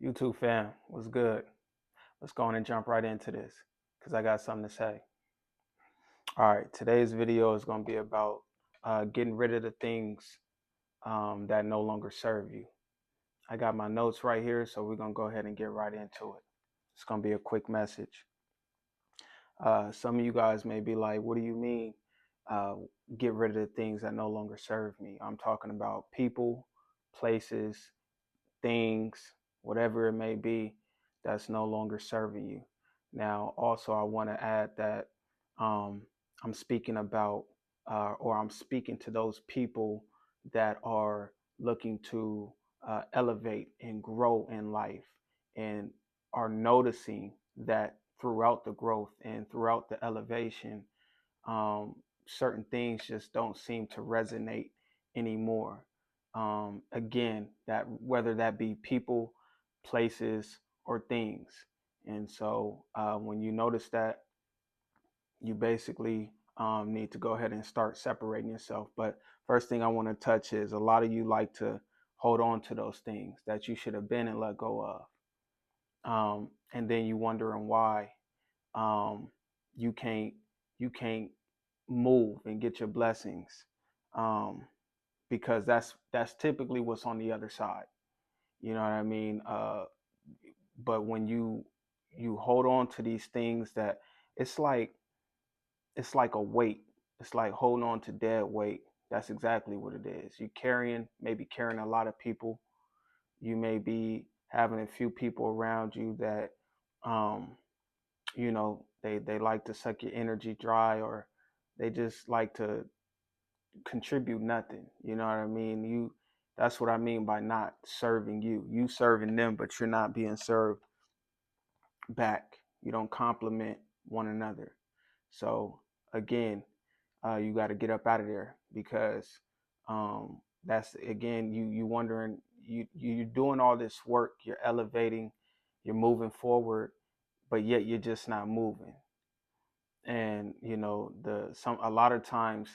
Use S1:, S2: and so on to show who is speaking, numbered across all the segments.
S1: YouTube fam, what's good? Let's go on and jump right into this because I got something to say. All right, today's video is going to be about getting rid of the things that no longer serve you. I got my notes right here, so we're going to go ahead and get right into it. It's going to be a quick message. Some of you guys may be like, what do you mean uh, get rid of the things that no longer serve me? I'm talking about people, places, things, whatever it may be, that's no longer serving you. Now, also, I want to add that um, I'm speaking about, or I'm speaking to those people that are looking to elevate and grow in life and are noticing that throughout the growth and throughout the elevation, um, certain things just don't seem to resonate anymore. Again, that whether that be people, places, or things. And so when you notice that, you basically need to go ahead and start separating yourself. But first thing I want to touch is a lot of you like to hold on to those things that you should have been and let go of. And then you wondering why um, you can't you can't move and get your blessings, um, because that's typically what's on the other side. You know what I mean? But when you hold on to these things, that it's like it's like a weight. It's like holding on to dead weight. That's exactly what it is. You maybe carrying a lot of people. You may be having a few people around you that um, they like to suck your energy dry, or they just like to contribute nothing. You know what I mean? That's what I mean by not serving you. You serving them, but you're not being served back. You don't compliment one another. So again, you got to get up out of there, because that's again you wondering, you're doing all this work, you're elevating, you're moving forward, but yet you're just not moving. And a lot of times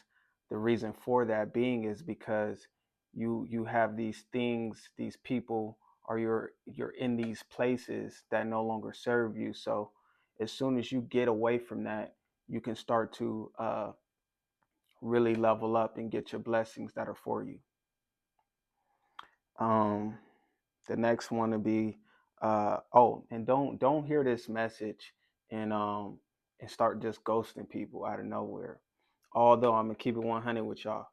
S1: the reason for that being is because you have these things, these people, or you're in these places that no longer serve you. So as soon as you get away from that, you can start to really level up and get your blessings that are for you. um the next one to be and don't hear this message and start just ghosting people out of nowhere. Although I'm gonna keep it 100 with y'all,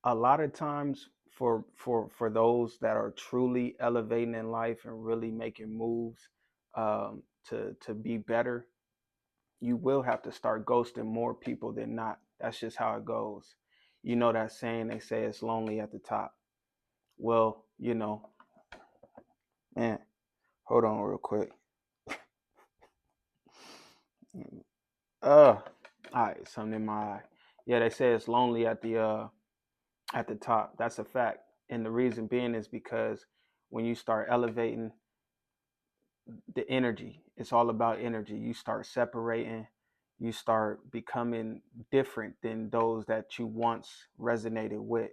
S1: a lot of times for those that are truly elevating in life and really making moves to be better, you will have to start ghosting more people than not. That's just how it goes. You know that saying, they say it's lonely at the top. Well, man, hold on real quick. All right, something in my eye. Yeah, they say it's lonely at the top. That's a fact. And the reason being is because when you start elevating the energy, it's all about energy. You start separating, you start becoming different than those that you once resonated with.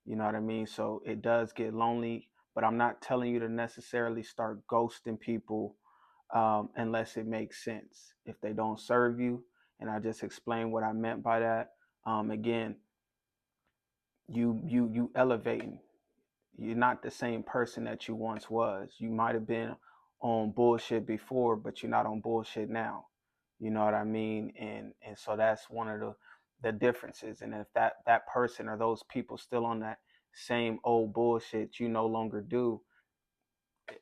S1: You know what I mean? So it does get lonely, but I'm not telling you to necessarily start ghosting people unless it makes sense. If they don't serve you, and I just explained what I meant by that. Again, you elevating. You're not the same person that you once was. You might have been on bullshit before, but you're not on bullshit now. You know what I mean? And so that's one of the differences. And if that person or those people still on that same old bullshit you no longer do,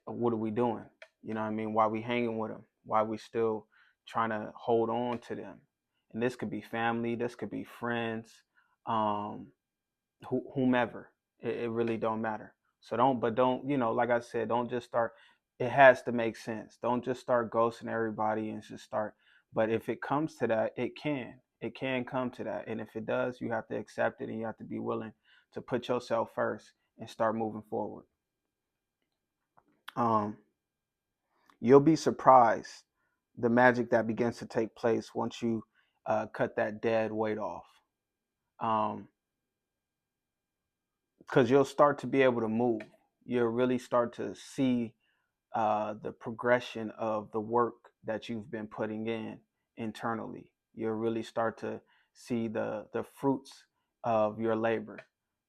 S1: what are we doing? You know what I mean? Why we hanging with them? Why we still trying to hold on to them? And this could be family, this could be friends, um, whomever. It really don't matter. So don't, like I said, don't just start. It has to make sense. Don't just start ghosting everybody and just start. But if it comes to that, it can come to that. And if it does, you have to accept it, and you have to be willing to put yourself first and start moving forward. Um, you'll be surprised the magic that begins to take place once you cut that dead weight off. Um, because you'll start to be able to move. You'll really start to see the progression of the work that you've been putting in internally. You'll really start to see the fruits of your labor.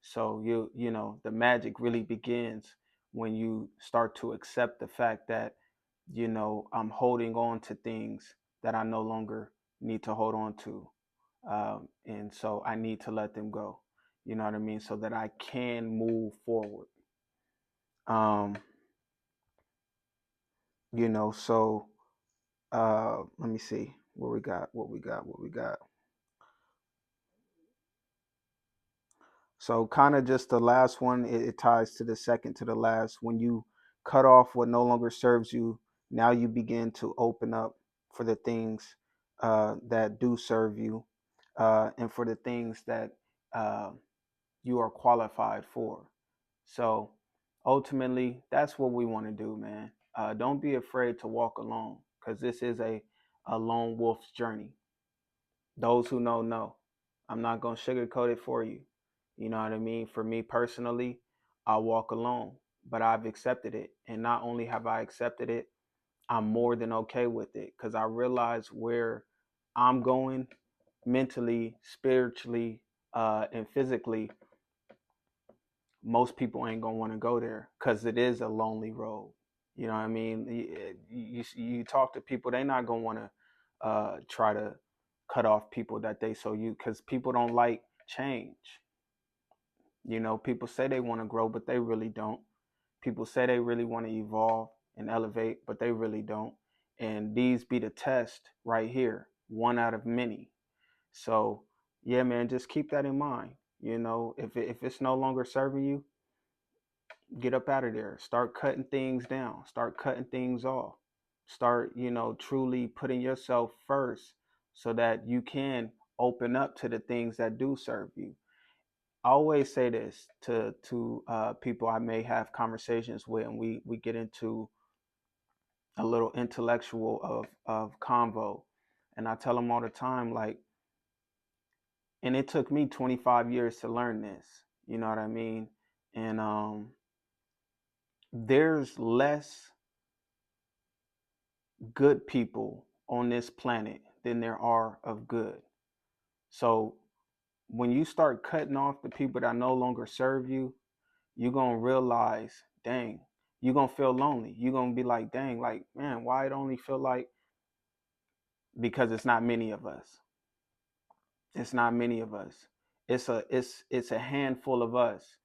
S1: So you know the magic really begins when you start to accept the fact that I'm holding on to things that I no longer need to hold on to, and so I need to let them go. You know what I mean? So that I can move forward. Um, so let me see what we got. So kind of just the last one, it ties to the second to the last. When you cut off what no longer serves you, now you begin to open up for the things that do serve you, and for the things that uh, you are qualified for. So ultimately, that's what we want to do, man. Don't be afraid to walk alone, because this is a lone wolf's journey. Those who know. I'm not going to sugarcoat it for you. You know what I mean? For me personally, I walk alone, but I've accepted it. And not only have I accepted it, I'm more than okay with it, because I realize where I'm going mentally, spiritually, and physically. Most people ain't going to want to go there because it is a lonely road. You know what I mean? You talk to people, they not going to want to try to cut off people that they so you, because people don't like change. People say they want to grow, but they really don't. People say they really want to evolve and elevate, but they really don't. And these be the test right here, one out of many. So yeah, man, just keep that in mind. If it's no longer serving you, get up out of there. Start cutting things down. Start cutting things off. Start, truly putting yourself first so that you can open up to the things that do serve you. I always say this to people I may have conversations with, and we get into a little intellectual of convo, and I tell them all the time, like, and it took me 25 years to learn this. You know what I mean? And there's less good people on this planet than there are of good. So when you start cutting off the people that no longer serve you, you're going to realize, dang, you're going to feel lonely. You're going to be like, dang, like, man, why it only feel like, because it's not many of us. It's not many of us. It's a handful of us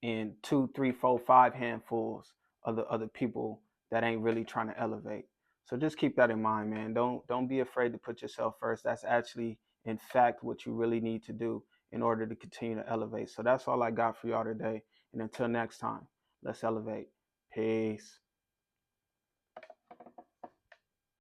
S1: and two, three, four, five handfuls of the other people that ain't really trying to elevate. So just keep that in mind, man. Don't be afraid to put yourself first. That's actually, in fact, what you really need to do in order to continue to elevate. So that's all I got for y'all today. And until next time, let's elevate. Peace.